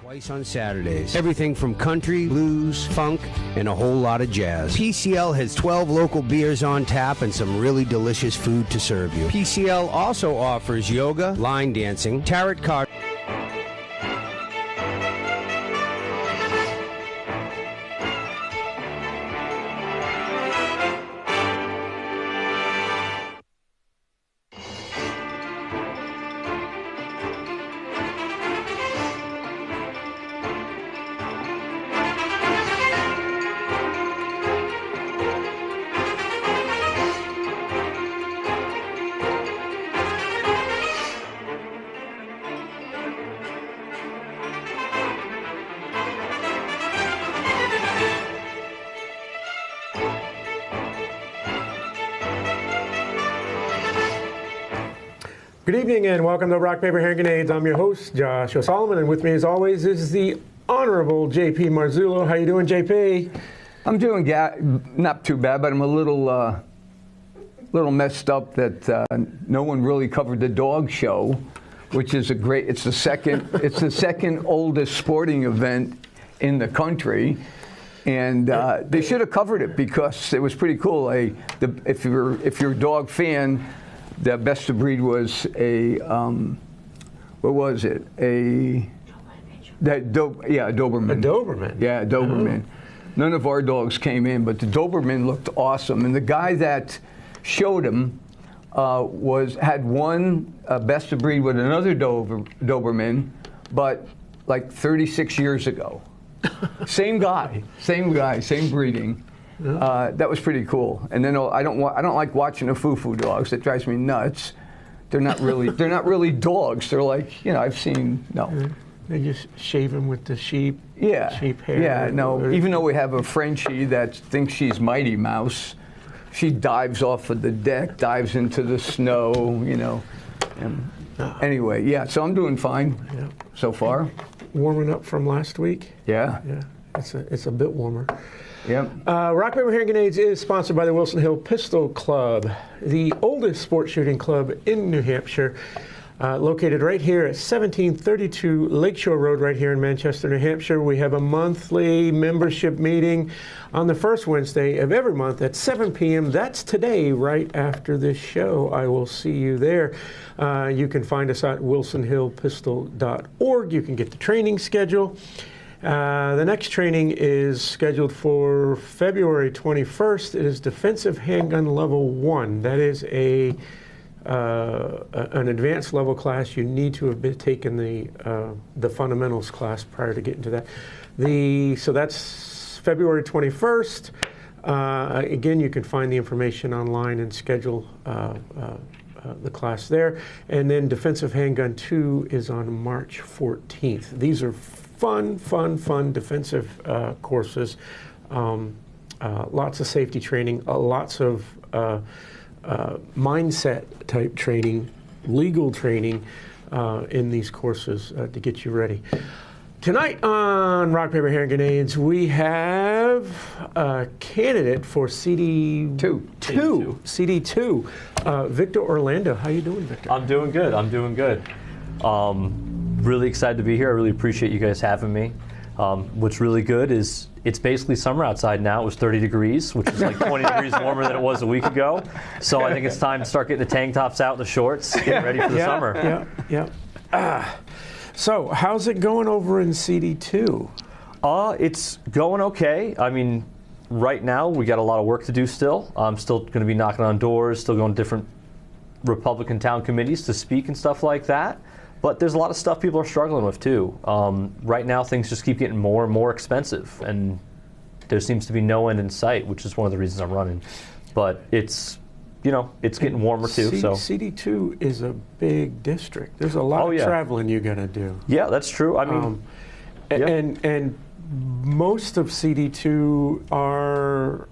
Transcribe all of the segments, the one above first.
Twice on Saturdays. Everything from country, blues, funk, and a whole lot of jazz. PCL has 12 local beers on tap and some really delicious food to serve you. PCL also offers yoga, line dancing, tarot card. Good evening and welcome to Rock, Paper, Hand Grenades. I'm your host, Joshua Solomon, and with me as always is the Honorable JP Marzullo. How you doing, JP? I'm doing not too bad, but I'm a little messed up that no one really covered the dog show, which is it's the second oldest sporting event in the country. And they should have covered it because it was pretty cool. If you're a dog fan, the best of breed was a what was it? A Doberman. A Doberman. Yeah, a Doberman. Oh. None of our dogs came in, but the Doberman looked awesome. And the guy that showed him had one best of breed with another Doberman, but like 36 years ago. Same guy, same breeding. Yeah. That was pretty cool. And then I don't like watching the foo-foo dogs. That drives me nuts. They're not really dogs. They're like, I've seen no. They just shave them with the sheep. Yeah. Sheep hair. Yeah. No. Even though we have a Frenchie that thinks she's Mighty Mouse, she dives off of the deck, dives into the snow. And anyway, yeah. So I'm doing fine so far. Warming up from last week. Yeah. Yeah. It's a bit warmer. Yep. Rock, Paper, Hand Grenades is sponsored by the Wilson Hill Pistol Club, the oldest sport shooting club in New Hampshire, located right here at 1732 Lakeshore Road, right here in Manchester, New Hampshire. We have a monthly membership meeting on the first Wednesday of every month at 7 p.m. That's today, right after this show. I will see you there. You can find us at wilsonhillpistol.org. You can get the training schedule. The next training is scheduled for February 21st. It is Defensive Handgun Level 1. That is an advanced level class. You need to have taken the fundamentals class prior to getting to that. So that's February 21st. Again, you can find the information online and schedule the class there. And then Defensive Handgun 2 is on March 14th. These are fun defensive courses, lots of safety training, lots of mindset type training, legal training in these courses to get you ready. Tonight on Rock, Paper, Hand Grenades, we have a candidate for CD2. Victor Orlando. How you doing, Victor? I'm doing good. Really excited to be here. I really appreciate you guys having me. What's really good is it's basically summer outside now. It was 30 degrees, which is like 20 degrees warmer than it was a week ago. So I think it's time to start getting the tank tops out and the shorts, getting ready for the summer. Yeah. So how's it going over in CD2? It's going okay. I mean, right now we got a lot of work to do still. I'm still going to be knocking on doors, still going to different Republican town committees to speak and stuff like that. But there's a lot of stuff people are struggling with too. Right now things just keep getting more and more expensive, and there seems to be no end in sight, which is one of the reasons I'm running. But it's getting warmer too. So CD2 is a big district. There's a lot of traveling you got to do. Yeah, that's true. I mean, and most of CD2 are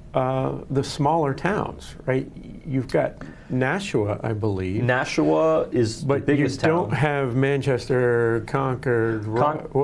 the smaller towns, right? You've got Nashua, I believe. Nashua is the biggest town. But you don't have Manchester, Concord.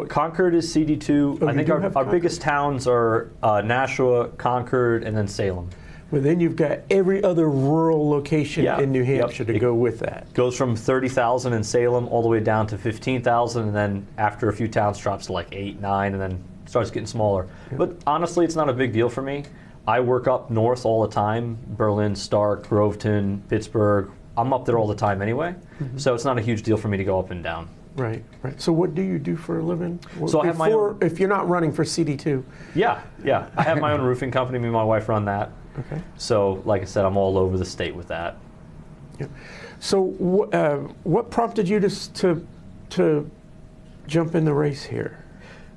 Concord is CD2. Oh, I think our biggest towns are Nashua, Concord, and then Salem. But then you've got every other rural location Yeah. in New Yep. Hampshire to go with that. Goes from 30,000 in Salem all the way down to 15,000, and then after a few towns drops to like 8, 9, and then starts getting smaller. But honestly, it's not a big deal for me. I work up north all the time, Berlin, Stark, Groveton, Pittsburgh. I'm up there all the time anyway, so it's not a huge deal for me to go up and down. Right, right. So what do you do for a living? So I have my own- If you're not running for CD2. Yeah. I have my own roofing company. Me and my wife run that. Okay. So, like I said, I'm all over the state with that. Yeah. So what prompted you to jump in the race here?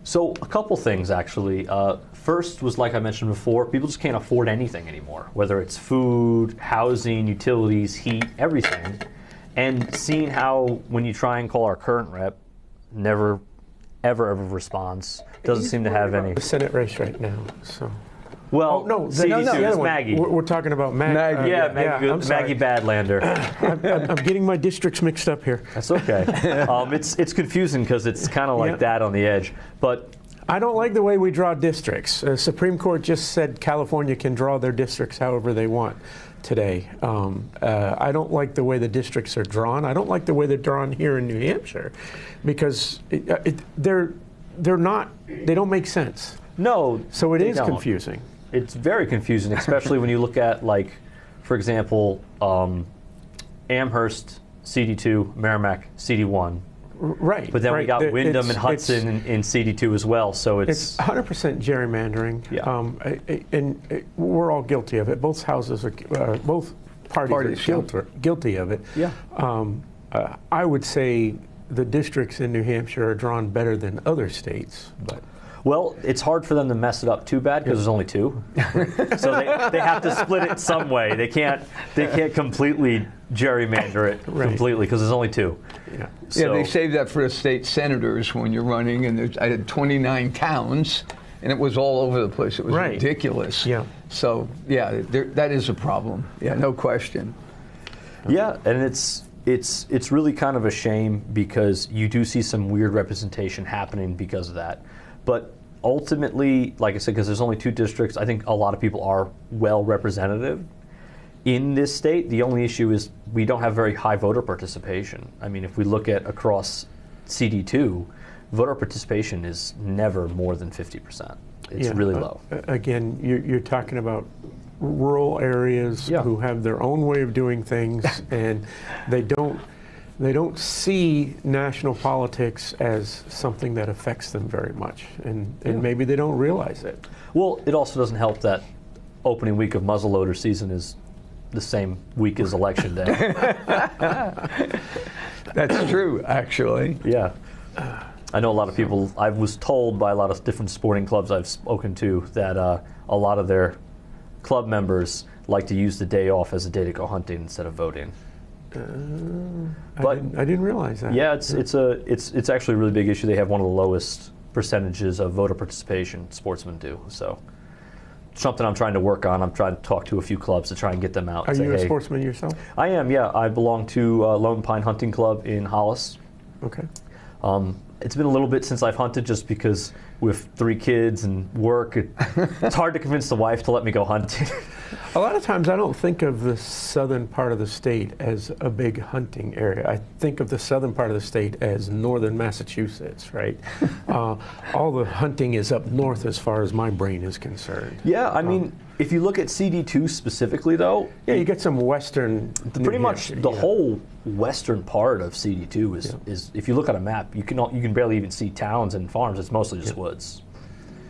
So, a couple things actually. First was, like I mentioned before, people just can't afford anything anymore, whether it's food, housing, utilities, heat, everything. And seeing how when you try and call our current rep, never, ever responds. Doesn't seem to have any. The Senate race right now. So. Well, Oh no, CD2 the other is one. Maggie. We're talking about Maggie. Yeah, I'm sorry. Maggie Badlander. I'm getting my districts mixed up here. That's okay. It's confusing because it's kind of like Yeah. that on the edge. But I don't like the way we draw districts. Supreme Court just said California can draw their districts however they want today. I don't like the way the districts are drawn. I don't like the way they're drawn here in New Hampshire because they don't make sense. no. So it they is don't. confusing. It's very confusing, especially when you look at, like, for example, Amherst, CD2, Merrimack, CD1. Right. But then we right. got Wyndham It's- and Hudson in CD2 as well. So It's 100% gerrymandering, Yeah. and we're all guilty of it. Both houses are, both parties are guilty of it. Yeah. I would say the districts in New Hampshire are drawn better than other states, but Well, it's hard for them to mess it up too bad because there's only 2. So they have to split it some way. They can't completely gerrymander it Right. completely because there's only 2. yeah. So, Yeah, they save that for the state senators when you're running, and I had 29 towns, and it was all over the place. It was Right. ridiculous. Yeah. So, yeah, that is a problem. Yeah, no question. Yeah, and it's really kind of a shame because you do see some weird representation happening because of that. But ultimately, like I said, because there's only 2 districts, I think a lot of people are well representative in this state. The only issue is we don't have very high voter participation. I mean, if we look at across CD2, voter participation is never more than 50%. It's really low. Again, you're talking about rural areas Yeah. who have their own way of doing things, and they don't see national politics as something that affects them very much, and maybe they don't realize it. Well, it also doesn't help that opening week of muzzleloader season is the same week as Election Day. That's true, actually. Yeah. I know a lot of people, I was told by a lot of different sporting clubs I've spoken to that a lot of their club members like to use the day off as a day to go hunting instead of voting. But I didn't realize that. yeah, it's actually a really big issue. They have one of the lowest percentages of voter participation sportsmen do. So something I'm trying to work on. I'm trying to talk to a few clubs to try and get them out. Are and say, you a hey, sportsman yourself? I am, yeah. I belong to Lone Pine Hunting Club in Hollis. Okay. It's been a little bit since I've hunted just because with 3 kids and work, it's hard to convince the wife to let me go hunting. A lot of times I don't think of the southern part of the state as a big hunting area. I think of the southern part of the state as northern Massachusetts, right? All the hunting is up north as far as my brain is concerned. Yeah, I mean, if you look at CD2 specifically, though, Yeah, you get some western. pretty much the whole western part of CD2 is if you look at a map, you can barely even see towns and farms. It's mostly just woods.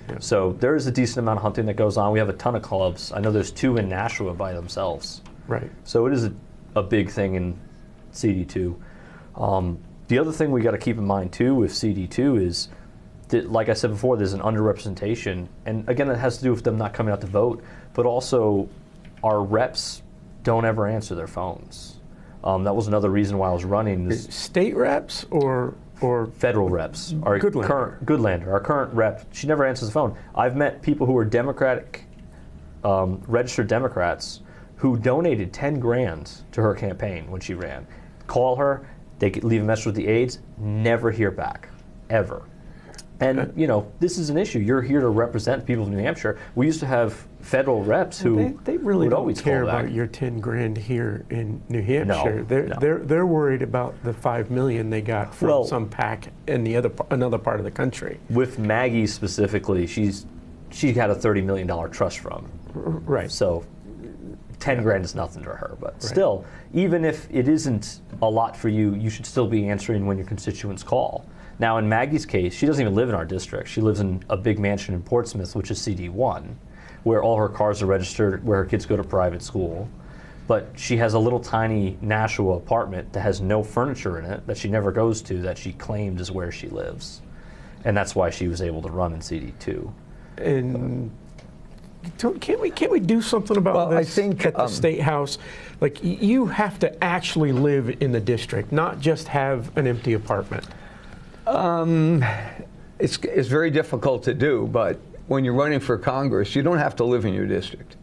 Yeah. So there is a decent amount of hunting that goes on. We have a ton of clubs. I know there's 2 in Nashua by themselves. Right. So it is a big thing in CD2. The other thing we got to keep in mind too with CD2 is that, like I said before, there's an underrepresentation, and again, it has to do with them not coming out to vote, but also our reps don't ever answer their phones. That was another reason why I was running. Is State reps or federal reps. Our Goodlander. our current rep, she never answers the phone. I've met people who are Democratic, registered Democrats, who donated 10 grand to her campaign when she ran. Call her, they could leave a message with the aides, never hear back, ever. And, you know, this is an issue. You're here to represent people of New Hampshire. We used to have federal reps who They really would don't always care call back. about your 10 grand here in New Hampshire. No. They're worried about the 5 million they got from Well- some PAC in another part of the country. With Maggie specifically, she had a $30 million trust fund. Right. So 10 grand is nothing to her. But still, even if it isn't a lot for you, you should still be answering when your constituents call. Now, in Maggie's case, she doesn't even live in our district. She lives in a big mansion in Portsmouth, which is CD1, where all her cars are registered, where her kids go to private school. But she has a little tiny Nashua apartment that has no furniture in it, that she never goes to, that she claimed is where she lives. And that's why she was able to run in CD2. And can't we do something about Well, I this think, at the State House? Like, you have to actually live in the district, not just have an empty apartment. It's very difficult to do, but when you're running for Congress, you don't have to live in your district.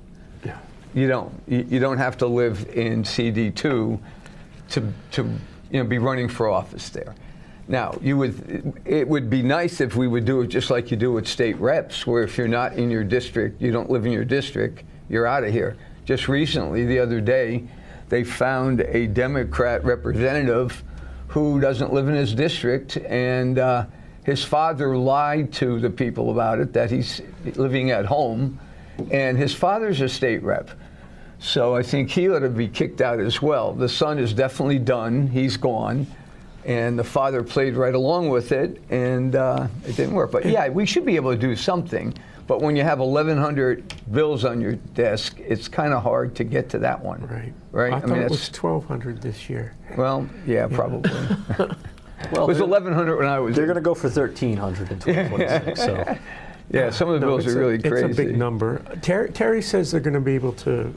Yeah. You don't. You don't have to live in CD2 to be running for office there. Now, it would be nice if we would do it just like you do with state reps, where if you're not in your district, you don't live in your district, you're out of here. Just recently, the other day, they found a Democrat representative who doesn't live in his district, and his father lied to the people about it, that he's living at home, and his father's a state rep. So I think he ought to be kicked out as well. The son is definitely done, he's gone, and the father played right along with it, and it didn't work. But yeah, we should be able to do something. But when you have 1,100 bills on your desk, it's kind of hard to get to that one. Right. Right? I thought it was 1,200 this year. Well, yeah, probably. Well, It was 1,100 when I was. They're going to go for 1,300 in 2026. So Yeah, some of the bills are really crazy. It's a big number. Terry says they're going to be able to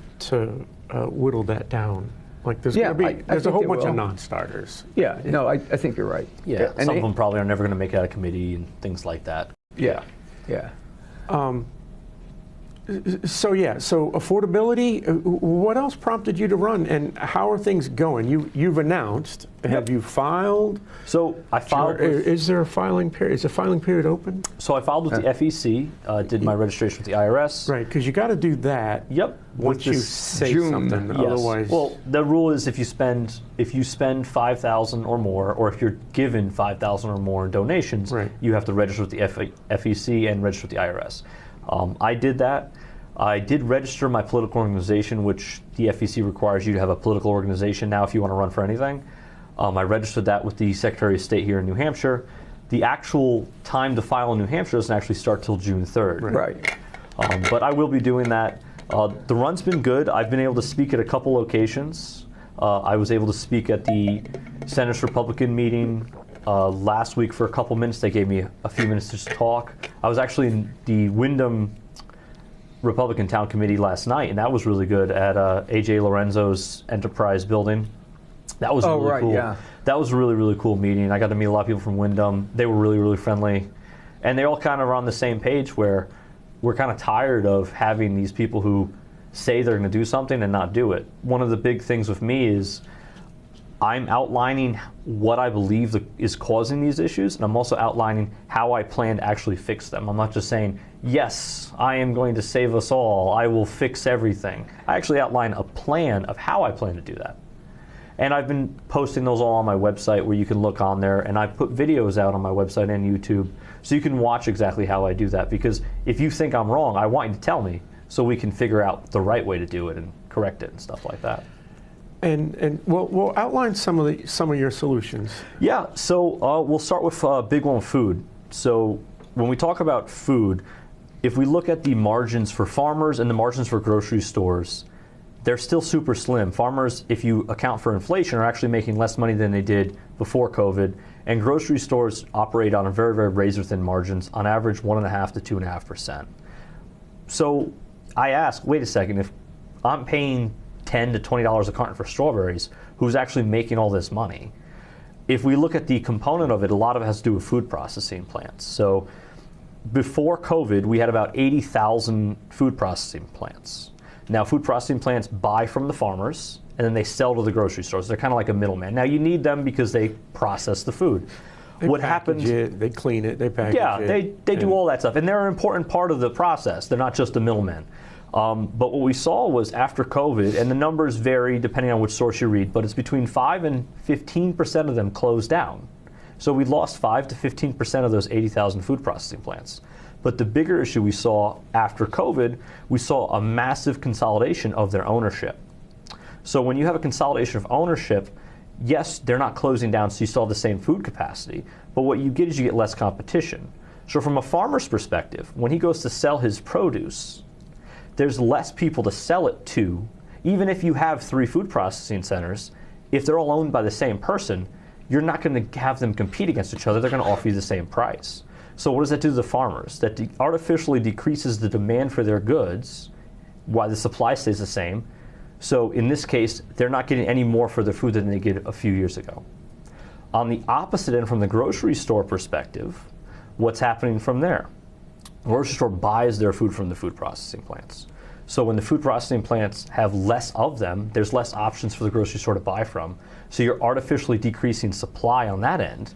whittle that down. Like there's Yeah, going to be I there's a think whole they bunch of will. non-starters. Yeah, no, I think you're right. yeah, and some of them probably are never going to make it out of committee and things like that. Yeah. So affordability. What else prompted you to run, and how are things going? You've announced. Have you filed? So I filed. Is there a filing period? Is the filing period open? So I filed with the FEC. Did my registration with the IRS. Right, because you got to do that. Yep. Once With you this say June. something, Yes. otherwise. Well, the rule is if you spend $5,000 or more, or if you're given $5,000 or more in donations, Right. you have to register with the FEC and register with the IRS. I did that. I did register my political organization, which the FEC requires you to have a political organization now if you want to run for anything. I registered that with the Secretary of State here in New Hampshire. The actual time to file in New Hampshire doesn't actually start till June 3rd. Right. But I will be doing that. The run's been good. I've been able to speak at a couple locations. I was able to speak at the Senate Republican meeting last week for a couple minutes. They gave me a few minutes to just talk. I was actually in the Wyndham Republican Town Committee last night, and that was really good at A.J. Lorenzo's Enterprise building. That was really right, cool. yeah. That was a really, really cool meeting. I got to meet a lot of people from Wyndham. They were really, really friendly. And they all kind of are on the same page where we're kind of tired of having these people who say they're going to do something and not do it. One of the big things with me is I'm outlining what I believe is causing these issues, and I'm also outlining how I plan to actually fix them. I'm not just saying, yes, I am going to save us all, I will fix everything. I actually outline a plan of how I plan to do that. And I've been posting those all on my website where you can look on there, and I put videos out on my website and YouTube so you can watch exactly how I do that, because if you think I'm wrong, I want you to tell me so we can figure out the right way to do it and correct it and stuff like that. And we'll outline some of your solutions. Yeah, so we'll start with big one, food. So when we talk about food, if we look at the margins for farmers and the margins for grocery stores, they're still super slim. Farmers, if you account for inflation, are actually making less money than they did before COVID, and grocery stores operate on a very, very razor-thin margins, on average 1.5% to 2.5%. So I ask, wait a second, if I'm paying $10 to $20 a carton for strawberries, who's actually making all this money? If we look at the component of it, a lot of it has to do with food processing plants. So before COVID, we had about 80,000 food processing plants. Now, food processing plants buy from the farmers, and then they sell to the grocery stores. They're kind of like a middleman. Now, you need them because they process the food. What happens? They clean it. They package it. Yeah, they do all that stuff, and they're an important part of the process. They're not just the middlemen. But what we saw was after COVID, and the numbers vary depending on which source you read, but it's between 5 and 15% of them closed down. So we lost 5 to 15% of those 80,000 food processing plants. But the bigger issue we saw after COVID, we saw a massive consolidation of their ownership. So when you have a consolidation of ownership, yes, they're not closing down, so you still have the same food capacity, but what you get is you get less competition. So from a farmer's perspective, when he goes to sell his produce, there's less people to sell it to. Even if you have 3 food processing centers, if they're all owned by the same person, you're not going to have them compete against each other. They're going to offer you the same price. So what does that do to the farmers? That artificially decreases the demand for their goods while the supply stays the same. So in this case, they're not getting any more for their food than they did a few years ago. On the opposite end, from the grocery store perspective, what's happening from there? The grocery store buys their food from the food processing plants. So when the food processing plants have less of them, there's less options for the grocery store to buy from. So you're artificially decreasing supply on that end,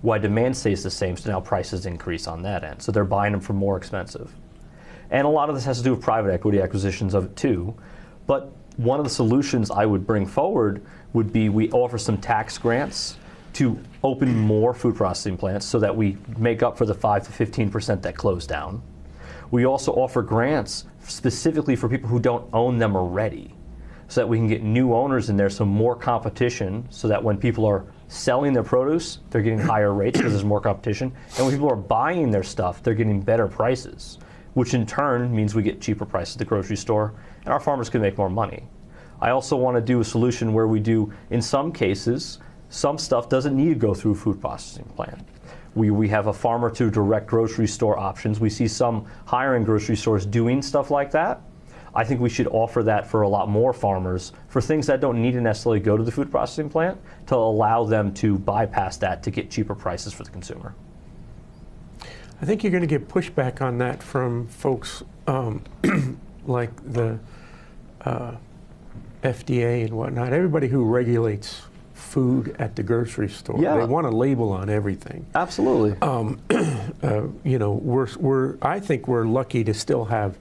while demand stays the same, so now prices increase on that end. So they're buying them for more expensive. And a lot of this has to do with private equity acquisitions of it too. But one of the solutions I would bring forward would be we offer some tax grants to open more food processing plants so that we make up for the 5 to 15% that close down. We also offer grants specifically for people who don't own them already, so that we can get new owners in there, so more competition, so that when people are selling their produce, they're getting higher rates because there's more competition. And when people are buying their stuff, they're getting better prices, which in turn means we get cheaper prices at the grocery store, and our farmers can make more money. I also want to do a solution where we do, in some cases, some stuff doesn't need to go through a food processing plant. We have a farmer to direct grocery store options. We see some higher end grocery stores doing stuff like that. I think we should offer that for a lot more farmers for things that don't need to necessarily go to the food processing plant, to allow them to bypass that to get cheaper prices for the consumer. I think you're going to get pushback on that from folks like the FDA and whatnot. Everybody who regulates food at the grocery store, they want a label on everything. Absolutely. You know, I think we're lucky to still have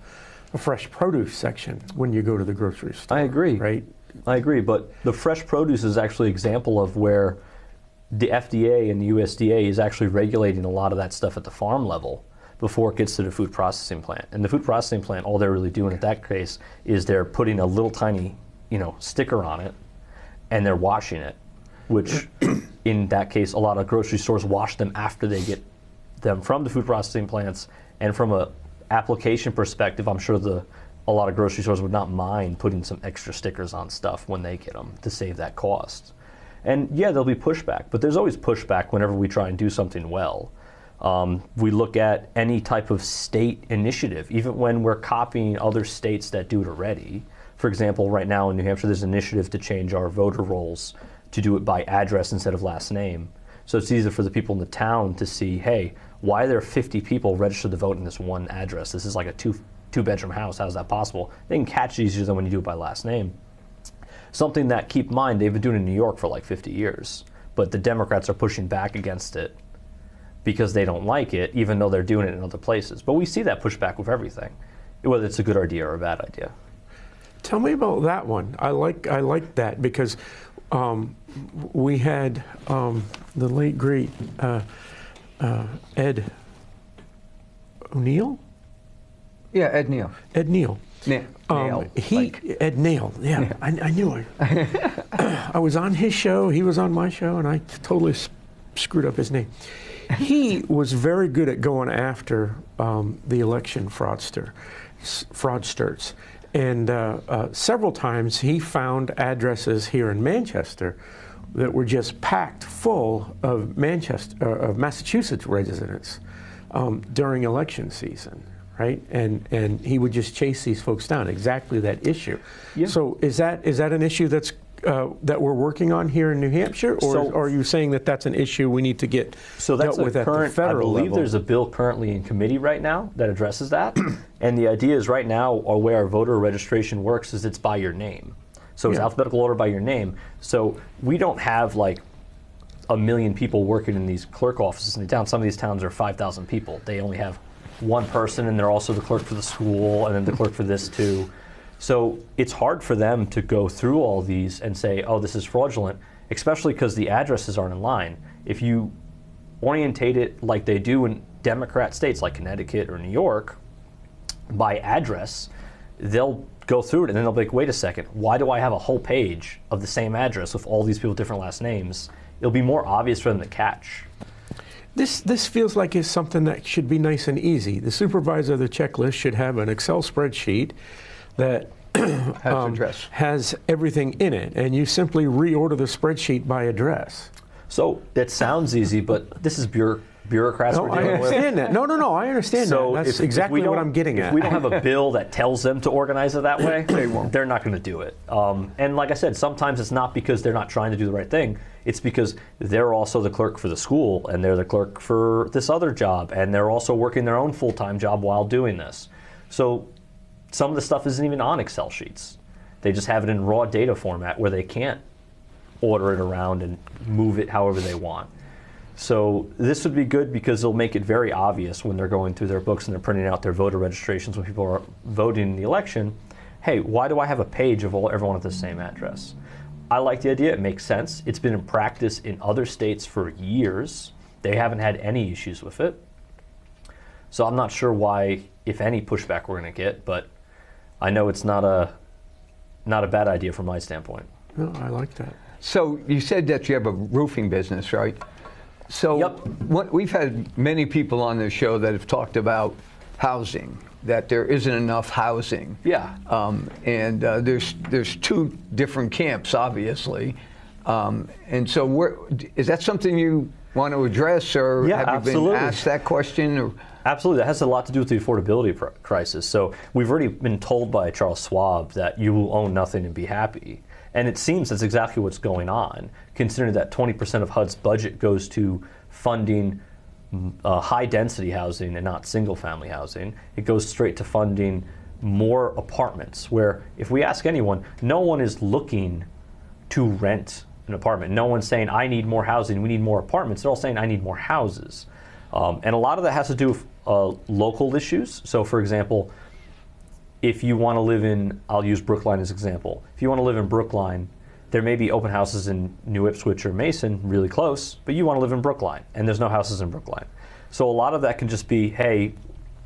a fresh produce section when you go to the grocery store. I agree. Right? I agree, but the fresh produce is actually an example of where the FDA and the USDA is actually regulating a lot of that stuff at the farm level before it gets to the food processing plant. And the food processing plant, all they're really doing in that case is they're putting a little tiny, sticker on it, and they're washing it, which in that case, a lot of grocery stores wash them after they get them from the food processing plants. And from a application perspective, I'm sure a lot of grocery stores would not mind putting some extra stickers on stuff when they get them to save that cost. And yeah, there'll be pushback, but there's always pushback whenever we try and do something well. We look at any type of state initiative, even when we're copying other states that do it already. For example, right now in New Hampshire, there's an initiative to change our voter rolls to do it by address instead of last name. So it's easier for the people in the town to see, hey, why are there 50 people registered to vote in this one address? This is like a two-bedroom house. How is that possible? They can catch it easier than when you do it by last name. Something that, keep in mind, they've been doing in New York for like 50 years, but the Democrats are pushing back against it because they don't like it, even though they're doing it in other places. But we see that pushback with everything, whether it's a good idea or a bad idea. Tell me about that one. I like that because we had the late great Ed O'Neill. Yeah, Ed Neal. Ed Neal. Nail. Ed Neal. Yeah, I knew it. I was on his show. He was on my show, and I totally screwed up his name. He was very good at going after the election fraudsters. And several times he found addresses here in Manchester that were just packed full of Massachusetts residents during election season, right? And he would just chase these folks down. Exactly that issue. Yeah. So is that an issue that we're working on here in New Hampshire, or are you saying that that's an issue we need to get dealt with at the federal level? I believe there's a bill currently in committee right now that addresses that. And the idea is right now, or where our voter registration works, is it's by your name. So it's alphabetical order by your name. So we don't have like a million people working in these clerk offices in the town. Some of these towns are 5,000 people. They only have one person, and they're also the clerk for the school, and then the clerk for this too. So it's hard for them to go through all these and say, oh, this is fraudulent, especially because the addresses aren't in line. If you orientate it like they do in Democrat states like Connecticut or New York, by address, they'll go through it and then they'll be like, wait a second, why do I have a whole page of the same address with all these people with different last names? It'll be more obvious for them to catch. This feels like it's something that should be nice and easy. The supervisor of the checklist should have an Excel spreadsheet that has everything in it, and you simply reorder the spreadsheet by address. So it sounds easy, but this is bureaucrats No, we're I dealing with. understand that. No, I understand So that. That's if exactly we what don't- I'm getting at. If we don't have a bill that tells them to organize it that way, they're not going to do it. And like I said, sometimes it's not because they're not trying to do the right thing. It's because they're also the clerk for the school, and they're the clerk for this other job, and they're also working their own full-time job while doing this. So some of the stuff isn't even on Excel sheets. They just have it in raw data format where they can't order it around and move it however they want. So this would be good because it'll make it very obvious when they're going through their books and they're printing out their voter registrations when people are voting in the election. Hey, why do I have a page of everyone at the same address? I like the idea. It makes sense. It's been in practice in other states for years. They haven't had any issues with it. So I'm not sure why, if any, pushback we're going to get, but I know it's not a bad idea from my standpoint. No, I like that. So you said that you have a roofing business, right? So Yep. we've had many people on this show that have talked about housing, that there isn't enough housing. Yeah. And there's two different camps, obviously. And so is that something you want to address, or Yeah, have you absolutely. been asked that question? Or? Absolutely. That has a lot to do with the affordability crisis. So we've already been told by Charles Schwab that you will own nothing and be happy. And it seems that's exactly what's going on, considering that 20% of HUD's budget goes to funding high-density housing and not single-family housing. It goes straight to funding more apartments, where if we ask anyone, no one is looking to rent an apartment. No one's saying, I need more housing, we need more apartments. They're all saying, I need more houses. And a lot of that has to do with local issues. So, for example, if you want to live in, I'll use Brookline as an example. If you want to live in Brookline, there may be open houses in New Ipswich or Mason, really close, but you want to live in Brookline, and there's no houses in Brookline. So a lot of that can just be, hey,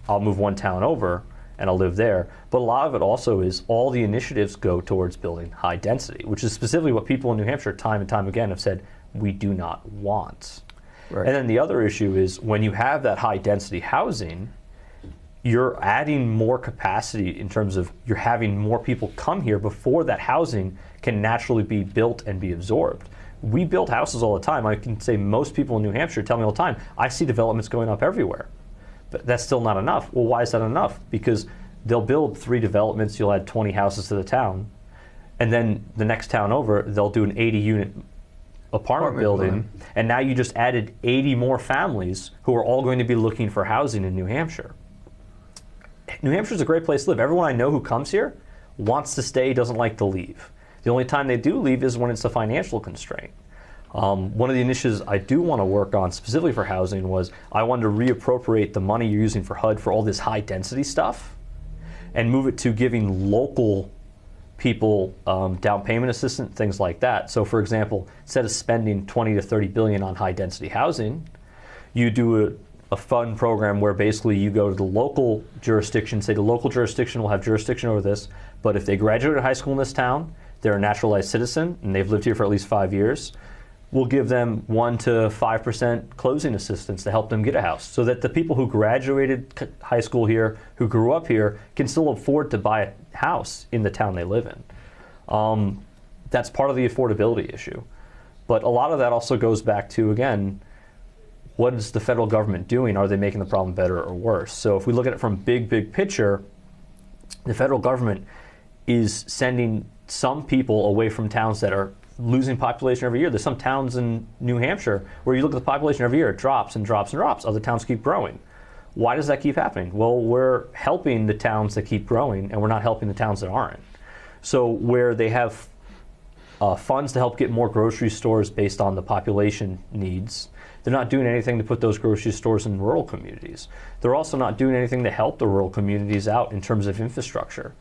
I'll move one town over, and I'll live there. But a lot of it also is all the initiatives go towards building high density, which is specifically what people in New Hampshire time and time again have said we do not want. Right. And then the other issue is when you have that high density housing, you're adding more capacity in terms of you're having more people come here before that housing can naturally be built and be absorbed. We build houses all the time. I can say most people in New Hampshire tell me all the time, I see developments going up everywhere. But that's still not enough. Well, why is that enough? Because they'll build 3 developments, you'll add 20 houses to the town, and then the next town over, they'll do an 80-unit apartment building, and now you just added 80 more families who are all going to be looking for housing in New Hampshire. New Hampshire's a great place to live. Everyone I know who comes here wants to stay, doesn't like to leave. The only time they do leave is when it's a financial constraint. One of the initiatives I do want to work on specifically for housing was I wanted to reappropriate the money you're using for HUD for all this high density stuff and move it to giving local people down payment assistance, things like that. So for example, instead of spending 20 to 30 billion on high density housing, you do a fund program where basically you go to the local jurisdiction, say the local jurisdiction will have jurisdiction over this, but if they graduated high school in this town, they're a naturalized citizen and they've lived here for at least 5 years, we'll give them 1 to 5% closing assistance to help them get a house, so that the people who graduated high school here, who grew up here, can still afford to buy a house in the town they live in. That's part of the affordability issue. But a lot of that also goes back to, again, what is the federal government doing? Are they making the problem better or worse? So if we look at it from big picture, the federal government is sending some people away from towns that are losing population every year. There's some towns in New Hampshire where you look at the population every year, it drops and drops and drops. Other towns keep growing. Why does that keep happening? Well, we're helping the towns that keep growing and we're not helping the towns that aren't. So where they have funds to help get more grocery stores based on the population needs. They're not doing anything to put those grocery stores in rural communities. They're also not doing anything to help the rural communities out in terms of infrastructure.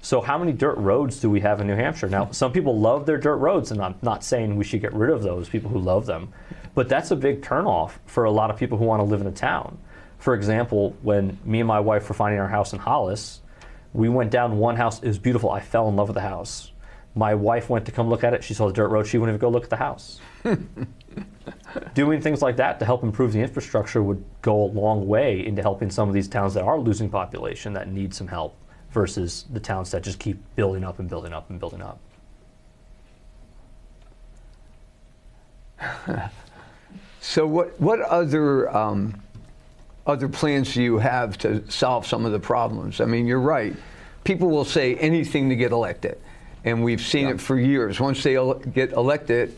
So how many dirt roads do we have in New Hampshire? Now, some people love their dirt roads, and I'm not saying we should get rid of those people who love them, but that's a big turnoff for a lot of people who want to live in a town. For example, when me and my wife were finding our house in Hollis, we went down one house. It was beautiful. I fell in love with the house. My wife went to come look at it. She saw the dirt road. She wouldn't even go look at the house. Doing things like that to help improve the infrastructure would go a long way into helping some of these towns that are losing population that need some help versus the towns that just keep building up and building up and building up. So what other plans do you have to solve some of the problems? I mean, you're right. People will say anything to get elected, and we've seen it for years. Once they get elected,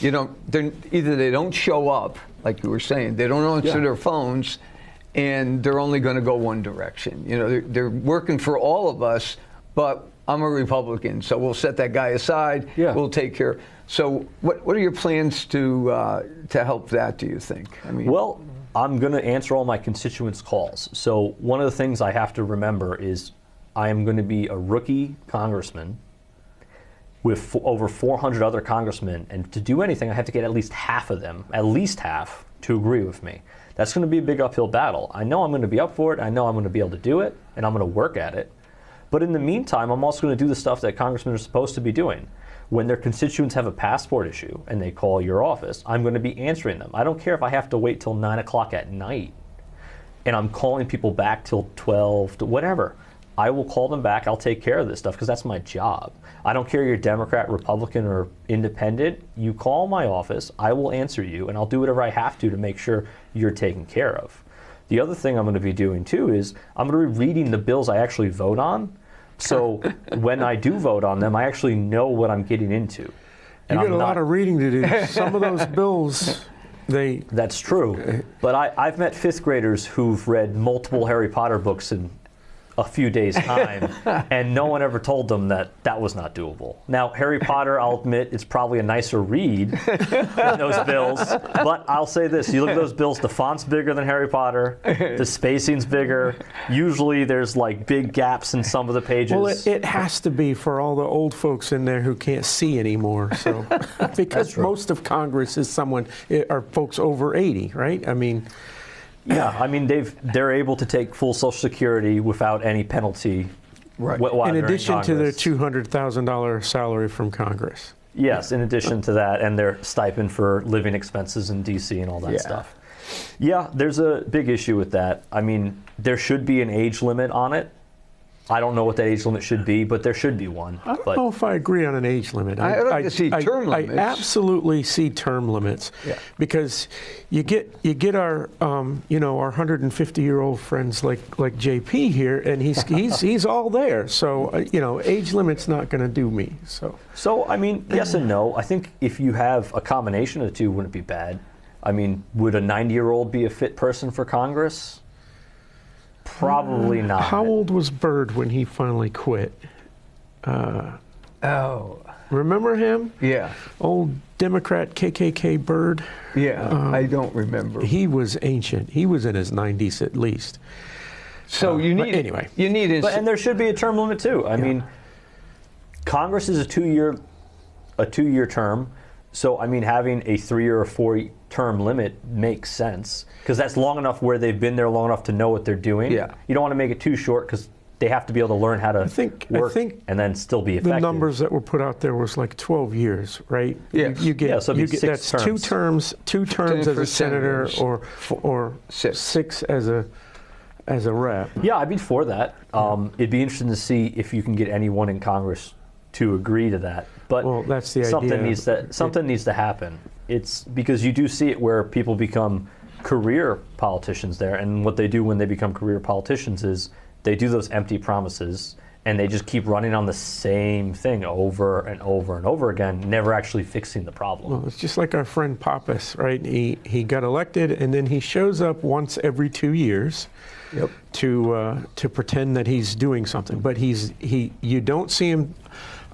either they don't show up, like you were saying, they don't answer their phones, and they're only going to go one direction. They're working for all of us, but I'm a Republican, so we'll set that guy aside. Yeah. We'll take care. So what are your plans to help that, do you think? I mean, well, I'm going to answer all my constituents' calls. So one of the things I have to remember is I am going to be a rookie congressman with over 400 other congressmen, and to do anything, I have to get at least half of them, to agree with me. That's going to be a big uphill battle. I know I'm going to be up for it. I know I'm going to be able to do it, and I'm going to work at it. But in the meantime, I'm also going to do the stuff that congressmen are supposed to be doing. When their constituents have a passport issue and they call your office, I'm going to be answering them. I don't care if I have to wait till 9 o'clock at night and I'm calling people back till 12, to whatever. I will call them back. I'll take care of this stuff because that's my job. I don't care if you're Democrat, Republican, or independent. You call my office, I will answer you, and I'll do whatever I have to make sure you're taken care of. The other thing I'm going to be doing too is I'm going to be reading the bills I actually vote on. So when I do vote on them, I actually know what I'm getting into. You got a lot of reading to do. Some of those bills, That's true. But I've met fifth graders who've read multiple Harry Potter books in a few days' time, and no one ever told them that that was not doable. Now, Harry Potter, I'll admit, it's probably a nicer read than those bills, but I'll say this. You look at those bills, the font's bigger than Harry Potter, the spacing's bigger. Usually there's like big gaps in some of the pages. Well, it has to be for all the old folks in there who can't see anymore. So, because most of Congress is are folks over 80, right? I mean... Yeah, I mean they're able to take full Social Security without any penalty. Right. In addition to their $200,000 salary from Congress. Yes, in addition to that, and their stipend for living expenses in D.C. and all that stuff. Yeah, there's a big issue with that. I mean, there should be an age limit on it. I don't know what that age limit should be, but there should be one. I don't know if I agree on an age limit. I'd like to see term limits. I absolutely see term limits, because you get our our 150-year-old friends like JP here, and he's all there. So age limit's not going to do me. So I mean, yes and no. I think if you have a combination of the two, wouldn't be bad. I mean, would a 90-year-old be a fit person for Congress? Probably not. How old was Byrd when he finally quit? Remember him? Yeah. Old Democrat KKK Byrd? Yeah, I don't remember. He was ancient. He was in his 90s at least. So you need and there should be a term limit too. I mean, Congress is a two-year term. So I mean, having a 3 or 4 term limit makes sense because that's long enough where they've been there long enough to know what they're doing. Yeah. You don't want to make it too short because they have to be able to learn how to work and then still be effective. The numbers that were put out there was like 12 years, right? Yes. You get that's terms. two terms as a senator or six as a rep. Yeah, I'd be for that. It'd be interesting to see if you can get anyone in Congress to agree to that. But that's the idea. Something needs to happen. It's because you do see it where people become career politicians there, and what they do when they become career politicians is they do those empty promises and they just keep running on the same thing over and over and over again, never actually fixing the problem. Well, it's just like our friend Pappas, right? He got elected and then he shows up once every 2 years to pretend that he's doing something, but you don't see him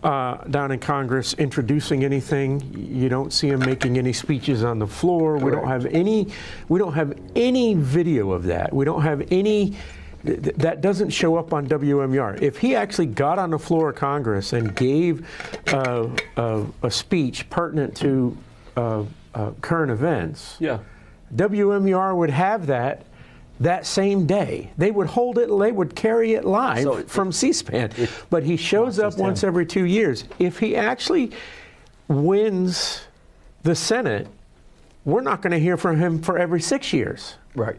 down in Congress introducing anything. You don't see him making any speeches on the floor. We don't have any. We don't have any video of that. We don't have any. That doesn't show up on WMUR. If he actually got on the floor of Congress and gave a speech pertinent to current events, Yeah. WMUR would have that same day. They would hold it, they would carry it live So from C-SPAN. But he shows up once every 2 years. If he actually wins the Senate, we're not going to hear from him for every 6 years. Right.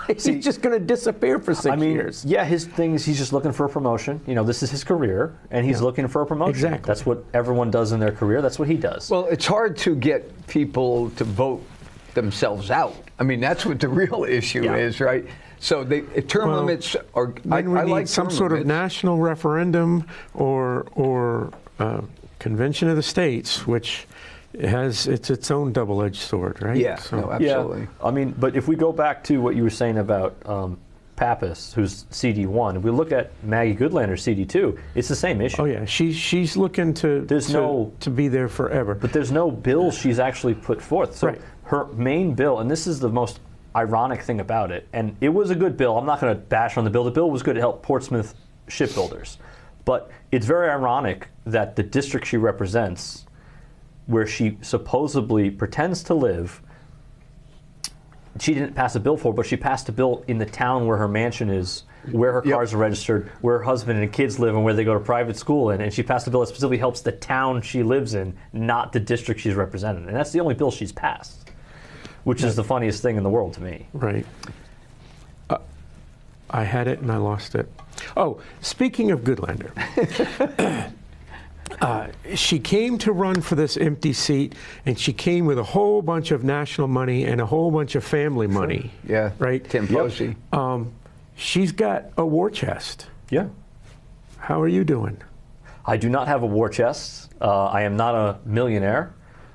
He's just going to disappear for 6 years. Yeah, his thing is he's just looking for a promotion. You know, this is his career, and he's looking for a promotion. Exactly. That's what everyone does in their career. That's what he does. Well, it's hard to get people to vote themselves out. I mean, that's what the real issue is, right? So term limits are. Then we need like some term sort of limits. national referendum or convention of the states, which has its own double-edged sword, right? Yeah, So- no, absolutely. Yeah, I mean, but if we go back to what you were saying about Pappas, who's CD1, if we look at Maggie Goodlander, CD2, it's the same issue. Oh yeah, she's looking to be there forever. But there's no bill she's actually put forth. So Right. her main bill, and this is the most ironic thing about it, and it was a good bill. I'm not going to bash on the bill. The bill was good to help Portsmouth shipbuilders. But it's very ironic that the district she represents, where she supposedly pretends to live, she didn't pass a bill for, but she passed a bill in the town where her mansion is, where her cars are registered, where her husband and kids live, and where they go to private school in. And she passed a bill that specifically helps the town she lives in, not the district she's represented. And that's the only bill she's passed, which is the funniest thing in the world to me. Right. I had it and I lost it. Oh, speaking of Goodlander, she came to run for this empty seat, and she came with a whole bunch of national money and a whole bunch of family money. Yeah. Right? Tim Posey. She's got a war chest. Yeah. How are you doing? I do not have a war chest. I am not a millionaire.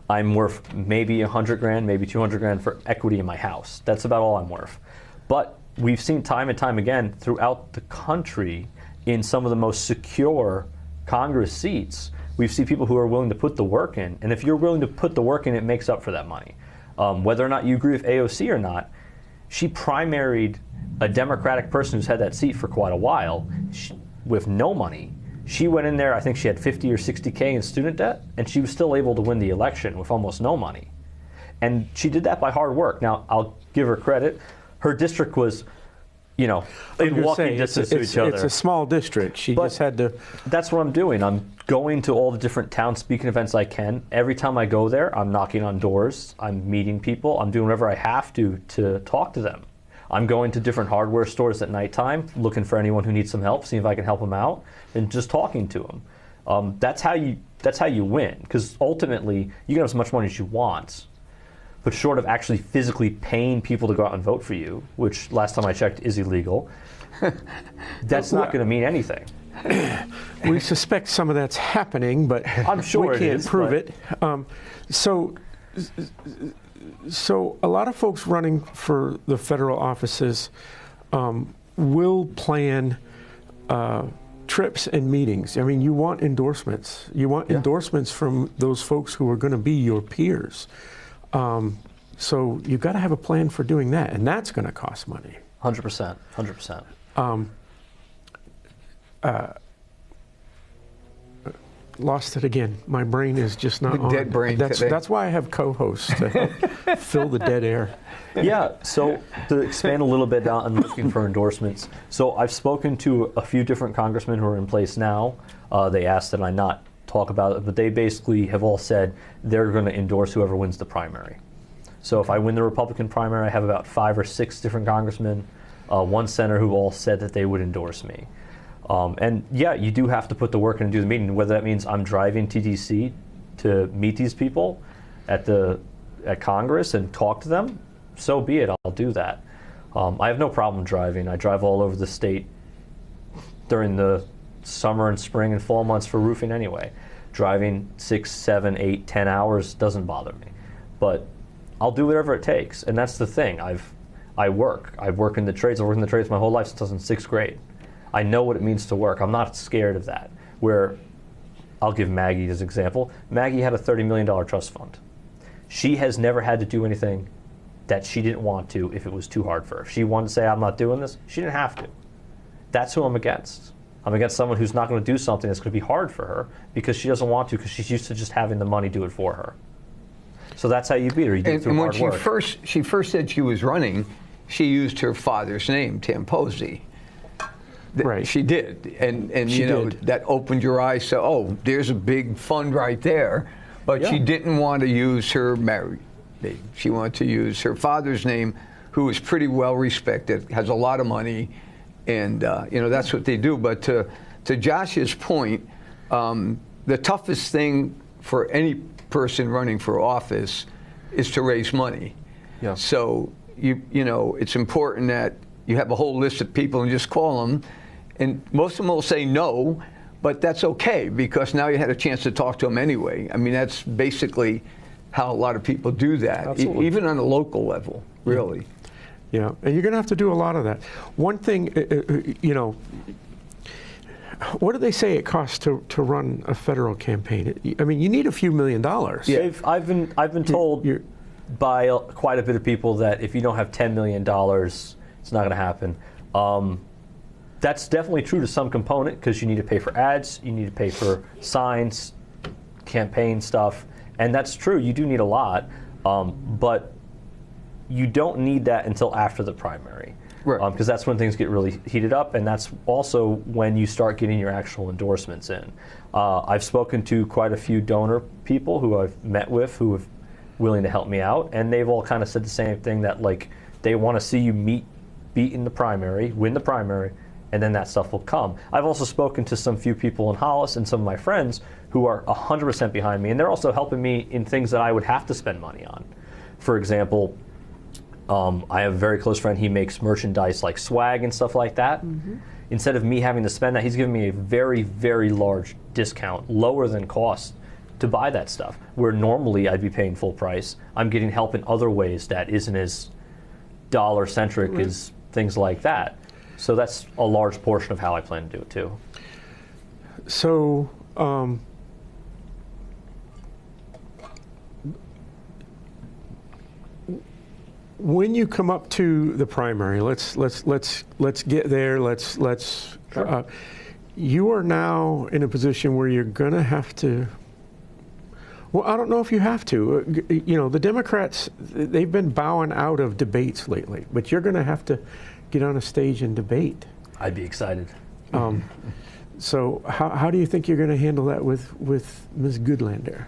I'm worth maybe 100 grand, maybe 200 grand for equity in my house. That's about all I'm worth. But we've seen time and time again throughout the country, in some of the most secure Congress seats, we've seen people who are willing to put the work in. And if you're willing to put the work in, it makes up for that money. Whether or not you agree with AOC or not, she primaried a Democratic person who's had that seat for quite a while with no money. She went in there, I think she had 50 or 60K in student debt, and she was still able to win the election with almost no money. And she did that by hard work. Now, I'll give her credit. Her district was, in walking distance to each other. It's a small district. She But just had to. That's what I'm doing. I'm going to all the different town speaking events I can. Every time I go there, I'm knocking on doors. I'm meeting people. I'm doing whatever I have to talk to them. I'm going to different hardware stores at nighttime, looking for anyone who needs some help, seeing if I can help them out, and just talking to them. That's how you win. Because ultimately, you can have as much money as you want, but short of actually physically paying people to go out and vote for you, which last time I checked is illegal, that's not going to mean anything. We suspect some of that's happening, but I'm sure we it can't is, prove but- it. So a lot of folks running for the federal offices will plan trips and meetings. I mean, you want endorsements. You want endorsements from those folks who are going to be your peers. So you've got to have a plan for doing that, and that's going to cost money. 100%. 100%. Lost it again. My brain is just not The on. dead brain That's today. why I have co-hosts to help fill the dead air. Yeah, so to expand a little bit on looking for endorsements. So I've spoken to a few different congressmen who are in place now. They asked that I not talk about it, but they basically have all said they're going to endorse whoever wins the primary. So if I win the Republican primary, I have about 5 or 6 different congressmen, one senator who all said that they would endorse me. And yeah, you do have to put the work in and do the meeting, whether that means I'm driving to DC to meet these people at Congress and talk to them, so be it, I'll do that. I have no problem driving. I drive all over the state during the summer and spring and fall months for roofing anyway. Driving 6, 7, 8, 10 hours doesn't bother me. But I'll do whatever it takes, and that's the thing. I work in the trades. I've worked in the trades my whole life since I was in 6th grade. I know what it means to work. I'm not scared of that. Where I'll give Maggie as an example. Maggie had a $30 million trust fund. She has never had to do anything that she didn't want to if it was too hard for her. If she wanted to say, I'm not doing this, she didn't have to. That's who I'm against. I'm against someone who's not going to do something that's going to be hard for her because she doesn't want to, because she's used to just having the money do it for her. So that's how you beat her. You do it through and when hard work. she first said she was running, she used her father's name, Tamposi. Right. She did, and She you know did. that opened your eyes. So, oh, there's a big fund right there. But she Yeah. didn't want to use her married name. She wanted to use her father's name, who is pretty well respected, has a lot of money, and you know that's what they do. But to Josh's point, the toughest thing for any person running for office is to raise money. Yeah. So you know it's important that you have a whole list of people and just call them, and most of them will say no, but that's okay because now you had a chance to talk to them anyway. I mean that's basically how a lot of people do that, Absolutely. even on a local level, really. Yeah, and you're going to have to do a lot of that. One thing, you know, what do they say it costs to run a federal campaign? I mean, you need a few $1 million. Yeah. I've been told you're- by quite a bit of people that if you don't have $10 million, it's not going to happen. That's definitely true to some component because you need to pay for ads, you need to pay for signs, campaign stuff, and that's true. You do need a lot, but you don't need that until after the primary. Right. Because that's when things get really heated up, and that's also when you start getting your actual endorsements in. I've spoken to quite a few donor people who I've met with who have willing to help me out, and they've all kind of said the same thing, that like they want to see you beat in the primary, win the primary, and then that stuff will come. I've also spoken to some few people in Hollis and some of my friends who are 100% behind me, and they're also helping me in things that I would have to spend money on. For example, I have a very close friend, he makes merchandise like swag and stuff like that. Instead of me having to spend that, he's giving me a very, very large discount, lower than cost, to buy that stuff. Where normally I'd be paying full price, I'm getting help in other ways that isn't as dollar-centric as things like that. So that's a large portion of how I plan to do it too. So, when you come up to the primary, let's get there. You are now in a position where you're going to have to. Well, I don't know if you have to. You know, the Democrats, they've been bowing out of debates lately, but you're going to have to get on a stage and debate. I'd be excited. So how do you think you're going to handle that with Ms. Goodlander?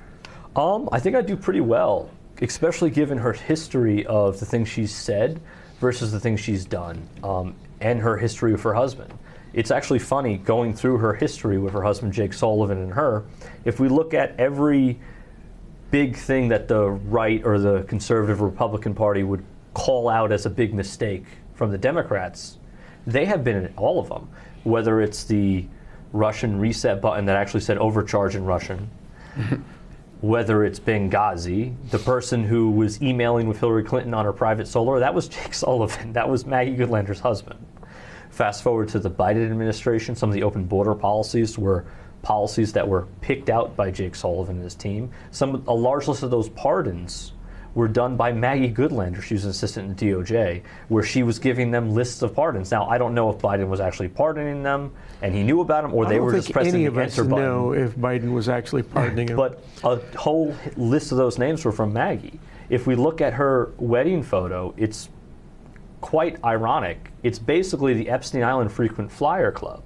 I think I do pretty well, especially given her history of the things she's said versus the things she's done, and her history with her husband. It's actually funny going through her history with her husband, Jake Sullivan, and her. If we look at every big thing that the right or the conservative Republican Party would call out as a big mistake from the Democrats, they have been in all of them, whether it's the Russian reset button that actually said overcharge in Russian, whether it's Benghazi, the person who was emailing with Hillary Clinton on her private solar, that was Jake Sullivan. That was Maggie Goodlander's husband. Fast forward to the Biden administration, some of the open border policies were policies that were picked out by Jake Sullivan and his team. A large list of those pardons were done by Maggie Goodlander. She was an assistant in DOJ, where she was giving them lists of pardons. Now, I don't know if Biden was actually pardoning them and he knew about them, or they were just pressing any the of us enter button. know if Biden was actually pardoning him. But a whole list of those names were from Maggie. If we look at her wedding photo, it's quite ironic. It's basically the Epstein Island Frequent Flyer Club.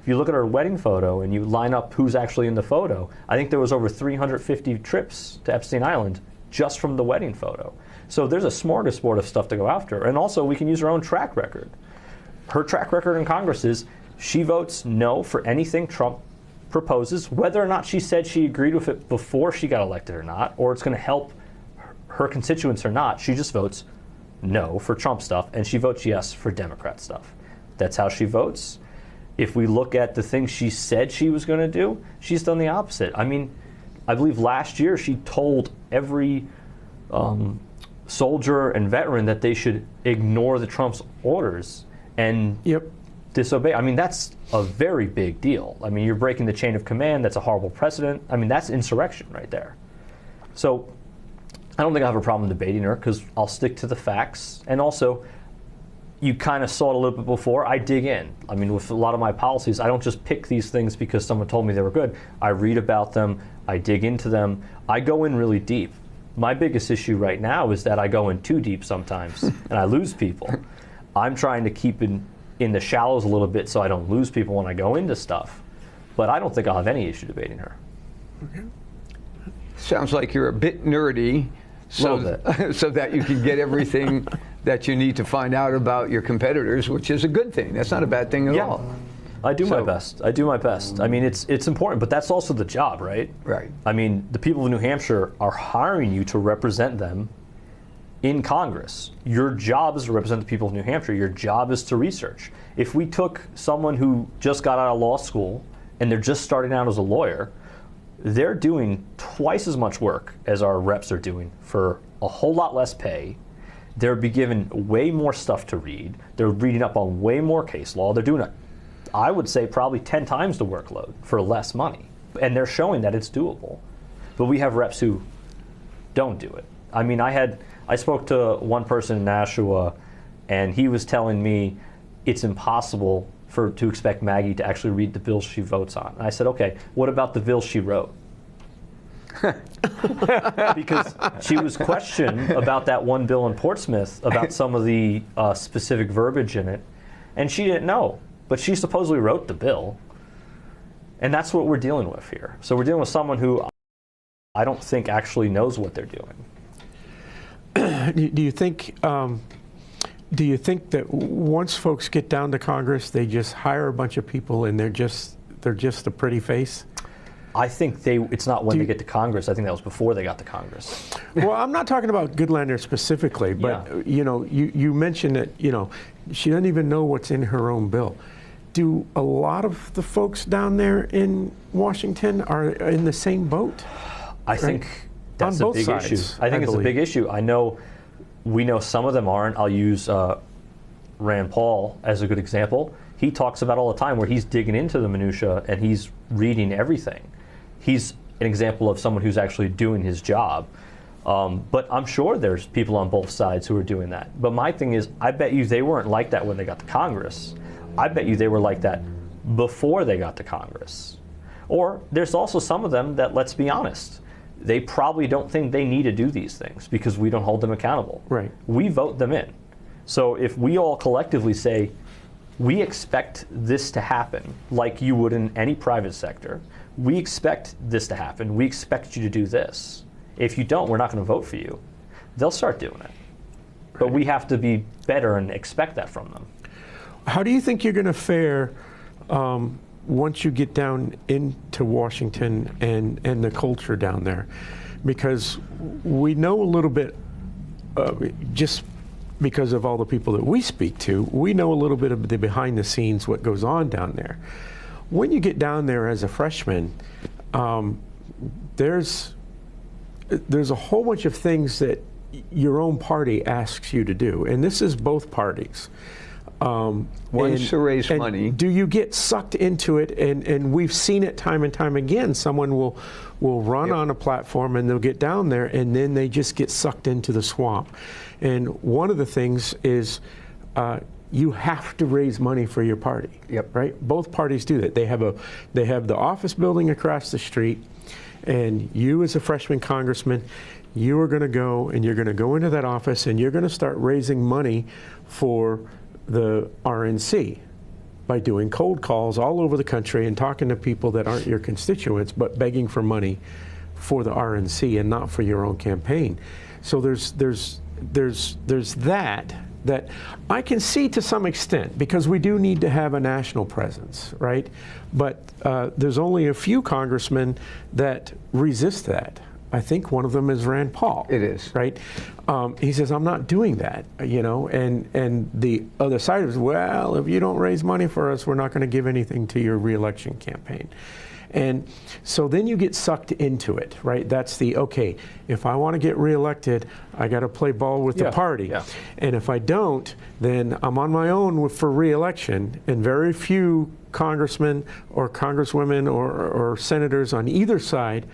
If you look at her wedding photo and you line up who's actually in the photo, I think there was over 350 trips to Epstein Island just from the wedding photo. So there's a smorgasbord of stuff to go after. And also, we can use her own track record. Her track record in Congress is she votes no for anything Trump proposes, whether or not she said she agreed with it before she got elected or not, or it's going to help her constituents or not. She just votes no for Trump stuff, and she votes yes for Democrat stuff. That's how she votes. If we look at the things she said she was going to do, she's done the opposite. I mean, I believe last year she told every soldier and veteran that they should ignore the Trump's orders. And Yep. disobey. I mean, that's a very big deal. I mean, you're breaking the chain of command. That's a horrible precedent. I mean, that's insurrection right there. So I don't think I have a problem debating her because I'll stick to the facts. And also, you kind of saw it a little bit before. I dig in. I mean, with a lot of my policies, I don't just pick these things because someone told me they were good. I read about them. I dig into them. I go in really deep. My biggest issue right now is that I go in too deep sometimes and I lose people. I'm trying to keep in the shallows a little bit so I don't lose people when I go into stuff. But I don't think I'll have any issue debating her. Okay. Sounds like you're a bit nerdy, so that you can get everything that you need to find out about your competitors, which is a good thing. That's not a bad thing at all. I do my best. I do my best. I mean, it's important, but that's also the job, right? Right. I mean, the people of New Hampshire are hiring you to represent them in Congress. Your job is to represent the people of New Hampshire. Your job is to research. If we took someone who just got out of law school and they're just starting out as a lawyer, they're doing twice as much work as our reps are doing for a whole lot less pay. They'll be given way more stuff to read. They're reading up on way more case law. They're doing, I would say, probably 10 times the workload for less money. And they're showing that it's doable. But we have reps who don't do it. I mean, I spoke to one person in Nashua, and he was telling me it's impossible to expect Maggie to actually read the bills she votes on. And I said, okay, what about the bills she wrote? Because she was questioned about that one bill in Portsmouth, about some of the specific verbiage in it, and she didn't know. But she supposedly wrote the bill. And that's what we're dealing with here. So we're dealing with someone who I don't think actually knows what they're doing. Do you think that once folks get down to Congress, they just hire a bunch of people and they're just a pretty face? I think it's not when they get to Congress. I think that was before they got to Congress. Well, I'm not talking about Goodlander specifically, but you mentioned that she doesn't even know what's in her own bill. Do a lot of the folks down there in Washington are in the same boat? I think that's a big issue. I think it's a big issue. We know some of them aren't. I'll use Rand Paul as a good example. He talks about all the time where he's digging into the minutia and he's reading everything. He's an example of someone who's actually doing his job. But I'm sure there's people on both sides who are doing that. But my thing is, I bet you they weren't like that when they got to Congress. I bet you they were like that before they got to Congress. Or there's also some of them that, let's be honest, they probably don't think they need to do these things because we don't hold them accountable. Right. We vote them in. So if we all collectively say, we expect this to happen like you would in any private sector, we expect this to happen, we expect you to do this. If you don't, we're not going to vote for you. They'll start doing it. Right. But we have to be better and expect that from them. How do you think you're going to fare once you get down into Washington and the culture down there? Because we know a little bit, just because of all the people that we speak to, we know a little bit of the behind the scenes, what goes on down there. When you get down there as a freshman, there's a whole bunch of things that your own party asks you to do, and this is both parties. One is to raise money. Do you get sucked into it? And we've seen it time and time again. Someone will run on a platform and they'll get down there and then they just get sucked into the swamp. And one of the things is you have to raise money for your party. Yep. Right? Both parties do that. They have the office building across the street, and you as a freshman congressman, you are going to go and you're going to go into that office and you're going to start raising money for the RNC by doing cold calls all over the country and talking to people that aren't your constituents, but begging for money for the RNC and not for your own campaign. So there's that I can see to some extent, because we do need to have a national presence, right? But there's only a few congressmen that resist that. I think one of them is Rand Paul. It is. Right? He says, I'm not doing that, and the other side is, well, if you don't raise money for us, we're not going to give anything to your reelection campaign. And so then you get sucked into it, right? That's okay, if I want to get reelected, I got to play ball with the party. Yeah. And if I don't, then I'm on my own for reelection, and very few congressmen or congresswomen or senators on either side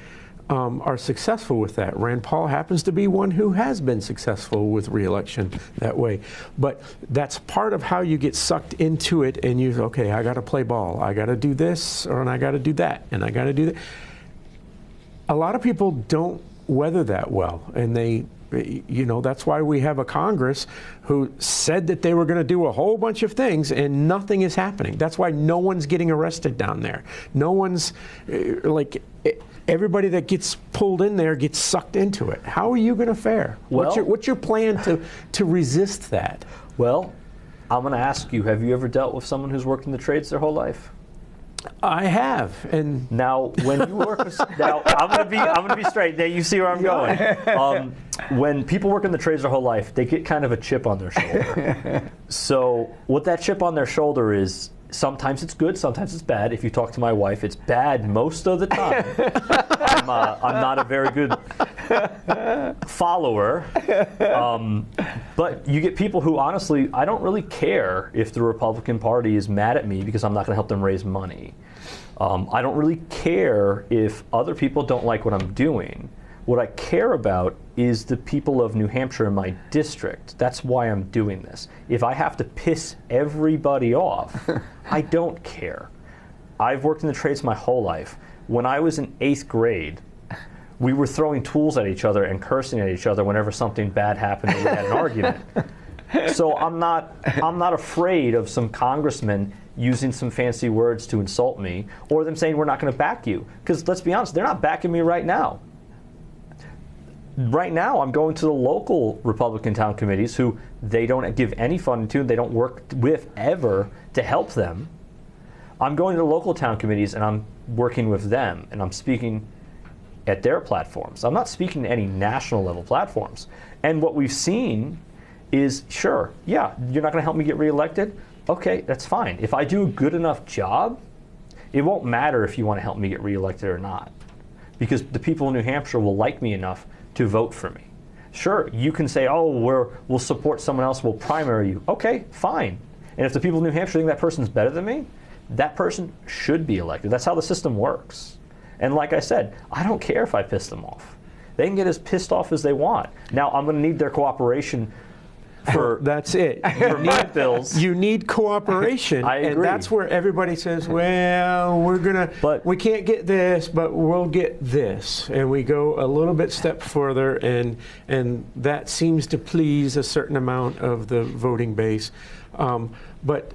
are successful with that. Rand Paul happens to be one who has been successful with reelection that way. But that's part of how you get sucked into it, and you, okay, I got to play ball. I got to do this, and I got to do that, and I got to do that. A lot of people don't weather that well, and that's why we have a Congress who said that they were going to do a whole bunch of things, and nothing is happening. That's why no one's getting arrested down there. No one's everybody that gets pulled in there gets sucked into it. How are you going to fare? Well, what's your plan to resist that? Well, I'm going to ask you, have you ever dealt with someone who's worked in the trades their whole life? I have, and now when you work with, now I'm gonna be straight. Now you see where I'm going. When people work in the trades their whole life, they get kind of a chip on their shoulder. So what that chip on their shoulder is, sometimes it's good, sometimes it's bad. If you talk to my wife, it's bad most of the time. I'm not a very good follower. But you get people who, honestly, I don't really care if the Republican Party is mad at me because I'm not going to help them raise money. I don't really care if other people don't like what I'm doing. What I care about is the people of New Hampshire in my district. That's why I'm doing this. If I have to piss everybody off, I don't care. I've worked in the trades my whole life. When I was in 8th grade, we were throwing tools at each other and cursing at each other whenever something bad happened or we had an argument. So I'm not afraid of some congressman using some fancy words to insult me, or them saying we're not going to back you. Because let's be honest, they're not backing me right now. Right now, I'm going to the local Republican town committees who they don't give any funding to, they don't work with ever to help them. I'm going to the local town committees and I'm working with them and I'm speaking at their platforms. I'm not speaking to any national level platforms. And what we've seen is, sure, yeah, you're not going to help me get reelected? Okay, that's fine. If I do a good enough job, it won't matter if you want to help me get reelected or not, because the people in New Hampshire will like me enough to vote for me. Sure, you can say, oh, we'll support someone else, we'll primary you. Okay, fine. And if the people of New Hampshire think that person's better than me, that person should be elected. That's how the system works. And like I said, I don't care if I piss them off. They can get as pissed off as they want. Now, I'm going to need their cooperation for that's it. for my bills. You need cooperation. I agree. And that's where everybody says, well, we can't get this, but we'll get this. And we go a little bit step further, and that seems to please a certain amount of the voting base. But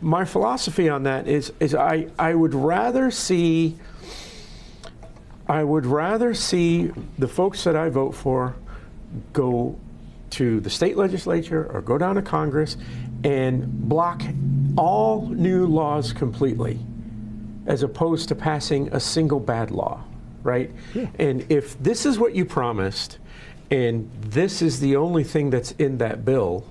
my philosophy on that is I would rather see the folks that I vote for go to the state legislature or go down to Congress and block all new laws completely, as opposed to passing a single bad law, right? Yeah. And if this is what you promised, and this is the only thing that's in that bill,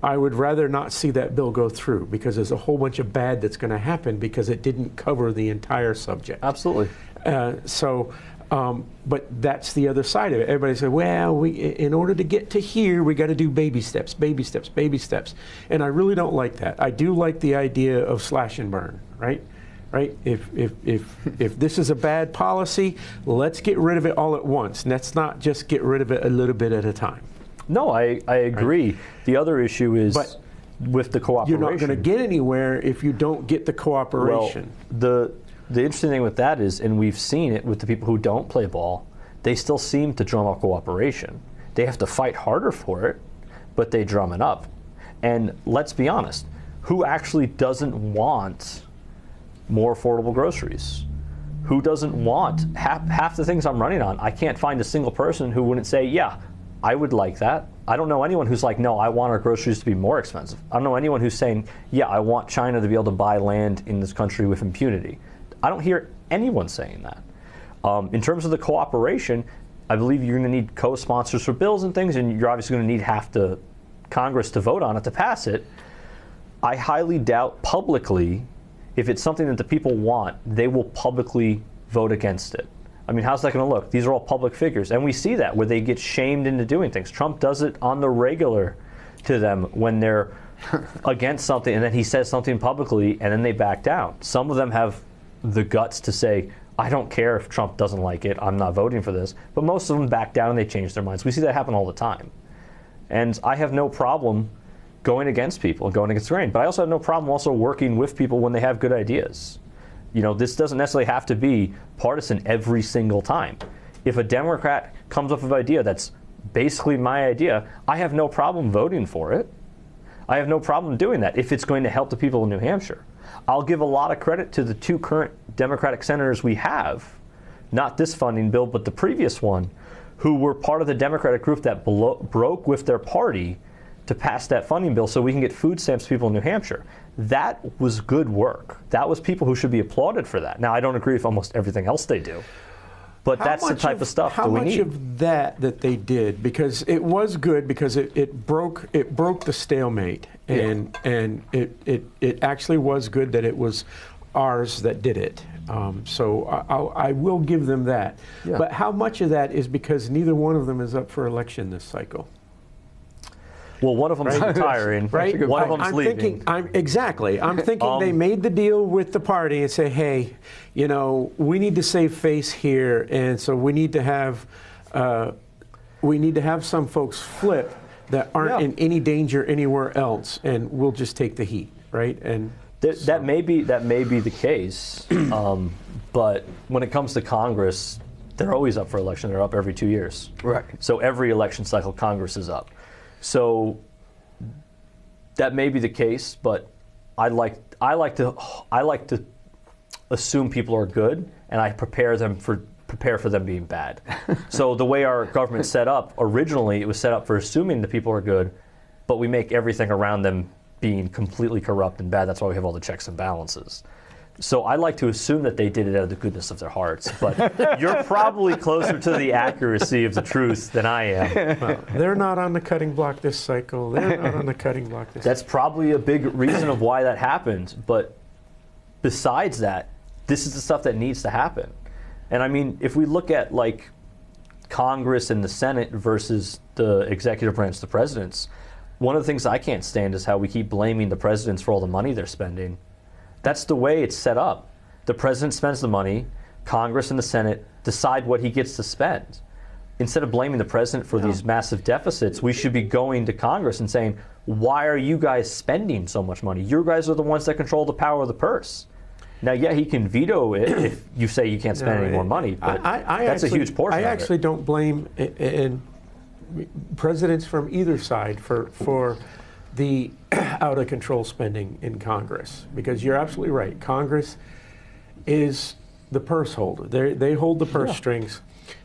I would rather not see that bill go through, because there's a whole bunch of bad that's going to happen because it didn't cover the entire subject. Absolutely. But that's the other side of it. Everybody says, well, in order to get to here, we got to do baby steps, baby steps, baby steps. And I really don't like that. I do like the idea of slash and burn, right? Right? If this is a bad policy, let's get rid of it all at once. And let's not just get rid of it a little bit at a time. No, I agree. Right? The other issue is with the cooperation. You're not going to get anywhere if you don't get the cooperation. Well, the interesting thing with that is, and we've seen it with the people who don't play ball, they still seem to drum up cooperation. They have to fight harder for it, but they drum it up. And let's be honest, who actually doesn't want more affordable groceries? Who doesn't want half the things I'm running on? I can't find a single person who wouldn't say, yeah, I would like that. I don't know anyone who's like, no, I want our groceries to be more expensive. I don't know anyone who's saying, yeah, I want China to be able to buy land in this country with impunity. I don't hear anyone saying that. In terms of the cooperation, I believe you're going to need co-sponsors for bills and things, and you're obviously going to need half the Congress to vote on it to pass it. I highly doubt publicly, if it's something that the people want, they will publicly vote against it. I mean, how's that going to look? These are all public figures, and we see that where they get shamed into doing things. Trump does it on the regular to them when they're against something, and then he says something publicly, and then they back down. Some of them have the guts to say, I don't care if Trump doesn't like it, I'm not voting for this. But most of them back down and they change their minds. We see that happen all the time. And I have no problem going against people and going against the grain. But I also have no problem also working with people when they have good ideas. You know, this doesn't necessarily have to be partisan every single time. If a Democrat comes up with an idea that's basically my idea, I have no problem voting for it. I have no problem doing that if it's going to help the people in New Hampshire. I'll give a lot of credit to the two current Democratic senators we have, not this funding bill, but the previous one, who were part of the Democratic group that broke with their party to pass that funding bill so we can get food stamps to people in New Hampshire. That was good work. That was people who should be applauded for that. Now, I don't agree with almost everything else they do, but that's the type of stuff that we need. How much of that they did, because it was good, because it broke the stalemate, and it actually was good that it was ours that did it. So I will give them that. Yeah. But how much of that is because neither one of them is up for election this cycle? Well, one of them's retiring. Right? One of them's leaving. I'm thinking they made the deal with the party and say, hey, you know, we need to save face here, and so we need to have some folks flip that aren't in any danger anywhere else, and we'll just take the heat, right? And that may be the case, but when it comes to Congress, they're always up for election. They're up every 2 years. Right. So every election cycle, Congress is up. So that may be the case, but I like to assume people are good, and I prepare for them being bad. So the way our government's set up, originally it was set up for assuming the people are good, but we make everything around them being completely corrupt and bad. That's why we have all the checks and balances. So I like to assume that they did it out of the goodness of their hearts, but you're probably closer to the accuracy of the truth than I am. Well, they're not on the cutting block this cycle. They're not on the cutting block this That's probably a big reason of why that happened. But besides that, this is the stuff that needs to happen. And I mean, if we look at like Congress and the Senate versus the executive branch, the presidents, one of the things I can't stand is how we keep blaming the presidents for all the money they're spending. That's the way it's set up. The president spends the money, Congress and the Senate decide what he gets to spend. Instead of blaming the president for these massive deficits, we should be going to Congress and saying, why are you guys spending so much money? You guys are the ones that control the power of the purse. Now, yeah, he can veto it if you say you can't spend any more money, but that's a huge portion of it. I actually don't blame presidents from either side for the out-of-control spending in Congress, because you're absolutely right. Congress is the purse holder. They hold the purse strings.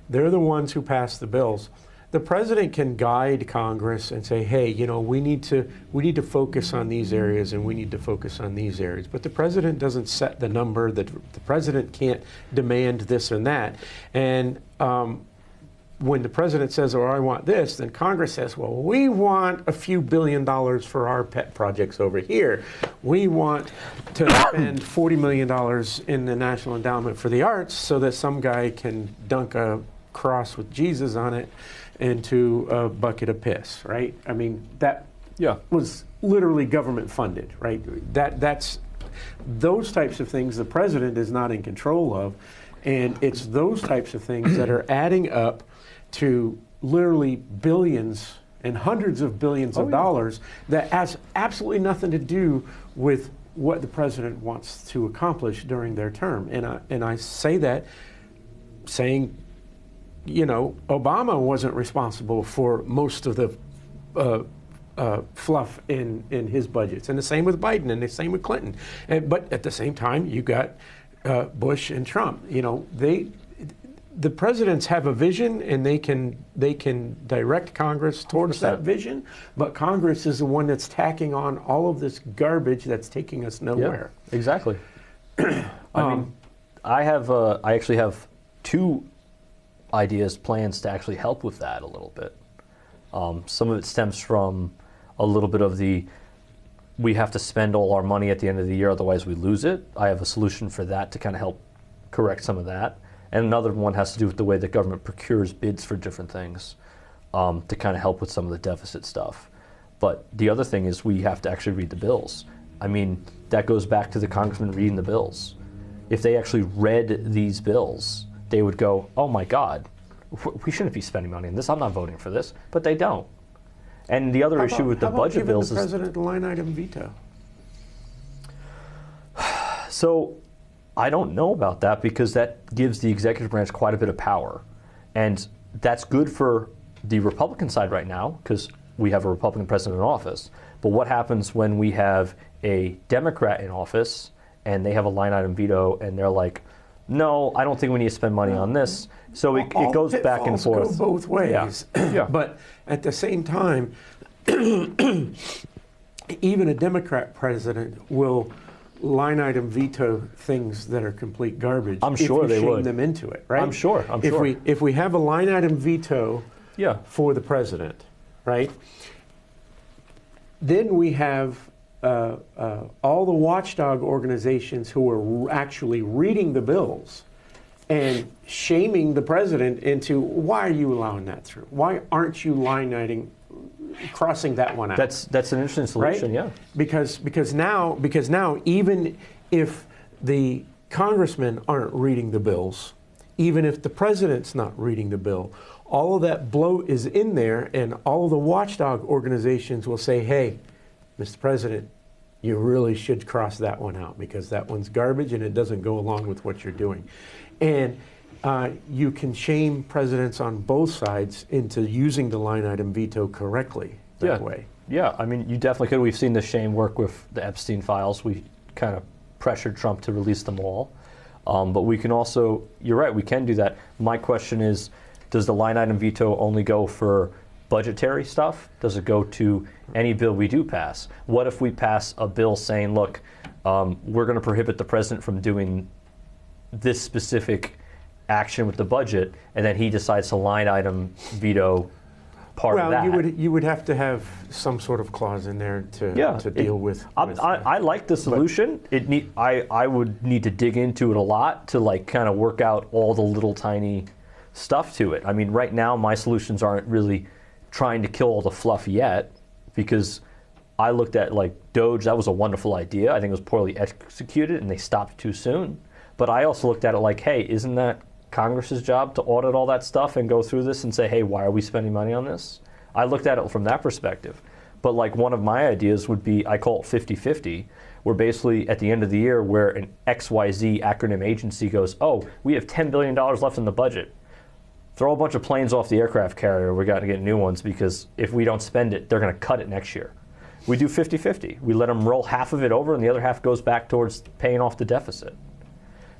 They're the ones who pass the bills. The president can guide Congress and say, hey, you know, we need to focus on these areas and we need to focus on these areas. But the president doesn't set the number. The president can't demand this and that. And when the president says, oh, I want this, then Congress says, well, we want a few $1 billion for our pet projects over here. We want to spend $40 million in the National Endowment for the Arts so that some guy can dunk a cross with Jesus on it into a bucket of piss, right? I mean, that was literally government funded, right? That's those types of things the president is not in control of, and it's those types of things that are adding up to literally billions and hundreds of billions of dollars that has absolutely nothing to do with what the president wants to accomplish during their term. And I say that saying, you know, Obama wasn't responsible for most of the fluff in his budgets, and the same with Biden, and the same with Clinton. But at the same time, you got Bush and Trump. You know, the presidents have a vision, and they can direct Congress towards that vision, but Congress is the one that's tacking on all of this garbage that's taking us nowhere. Yeah, exactly. I mean, I actually have two ideas, plans to actually help with that a little bit. Some of it stems from a little bit of we have to spend all our money at the end of the year, otherwise we lose it. I have a solution for that to kind of help correct some of that. And another one has to do with the way the government procures bids for different things to kind of help with some of the deficit stuff. But the other thing is we have to actually read the bills. I mean, that goes back to the congressman reading the bills. If they actually read these bills, they would go, oh my God, we shouldn't be spending money on this. I'm not voting for this. But they don't. And the other issue with the budget bills is... How about giving the president a line item veto? So I don't know about that because that gives the executive branch quite a bit of power. And that's good for the Republican side right now because we have a Republican president in office. But what happens when we have a Democrat in office and they have a line item veto and they're like, no, I don't think we need to spend money on this. So it goes back and forth. Go both ways. Yeah. Yeah. But at the same time, even a Democrat president will line item veto things that are complete garbage. I'm sure they would. If you shame them into it, right? I'm sure. If we have a line item veto for the president, right? Then we have all the watchdog organizations who are actually reading the bills and shaming the president into, why are you allowing that through? Why aren't you line iteming, crossing that one out? That's an interesting solution, right? yeah. Because now even if the congressmen aren't reading the bills, even if the president's not reading the bill, all of that bloat is in there, and all of the watchdog organizations will say, hey, Mr. President, you really should cross that one out because that one's garbage and it doesn't go along with what you're doing. And you can shame presidents on both sides into using the line item veto correctly that way. Yeah, I mean, you definitely could. We've seen the shame work with the Epstein files. We kind of pressured Trump to release them all. But we can also, you're right, we can do that. My question is, does the line item veto only go for budgetary stuff? Does it go to any bill we do pass? What if we pass a bill saying, look, we're going to prohibit the president from doing this specific action with the budget, and then he decides to line item veto part of that? Well, you would have to have some sort of clause in there to deal with. I like the solution. I would need to dig into it a lot to like kind of work out all the little tiny stuff to it. I mean, right now my solutions aren't really trying to kill all the fluff yet, because I looked at like Doge. That was a wonderful idea. I think it was poorly executed and they stopped too soon. But I also looked at it like, hey, isn't that Congress's job to audit all that stuff and go through this and say, hey, why are we spending money on this? I looked at it from that perspective. But like one of my ideas would be, I call it 50-50, where basically at the end of the year where an XYZ acronym agency goes, oh, we have $10 billion left in the budget. Throw a bunch of planes off the aircraft carrier, we got to get new ones, because if we don't spend it, they're going to cut it next year. We do 50-50. We let them roll half of it over and the other half goes back towards paying off the deficit.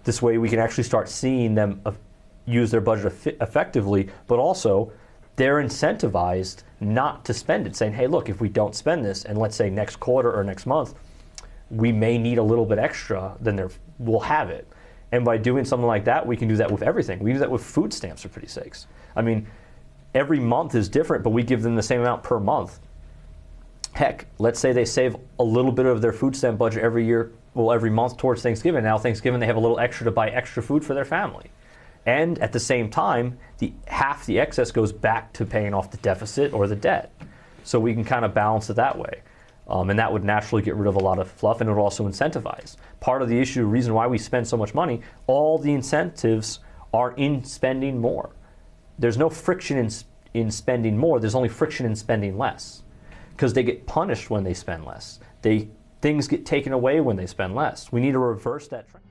This way we can actually start seeing them use their budget effectively, but also they're incentivized not to spend it, saying, hey, look, if we don't spend this, and let's say next quarter or next month, we may need a little bit extra, then we'll have it. And by doing something like that, we can do that with everything. We do that with food stamps, for pretty sakes. I mean, every month is different, but we give them the same amount per month. Heck, let's say they save a little bit of their food stamp budget every month towards Thanksgiving. Now Thanksgiving, they have a little extra to buy extra food for their family. And at the same time, half the excess goes back to paying off the deficit or the debt. So we can kind of balance it that way. And that would naturally get rid of a lot of fluff, and it would also incentivize. Part of the reason why we spend so much money, all the incentives are in spending more. There's no friction in spending more, there's only friction in spending less. Because they get punished when they spend less. Things get taken away when they spend less. We need to reverse that trend.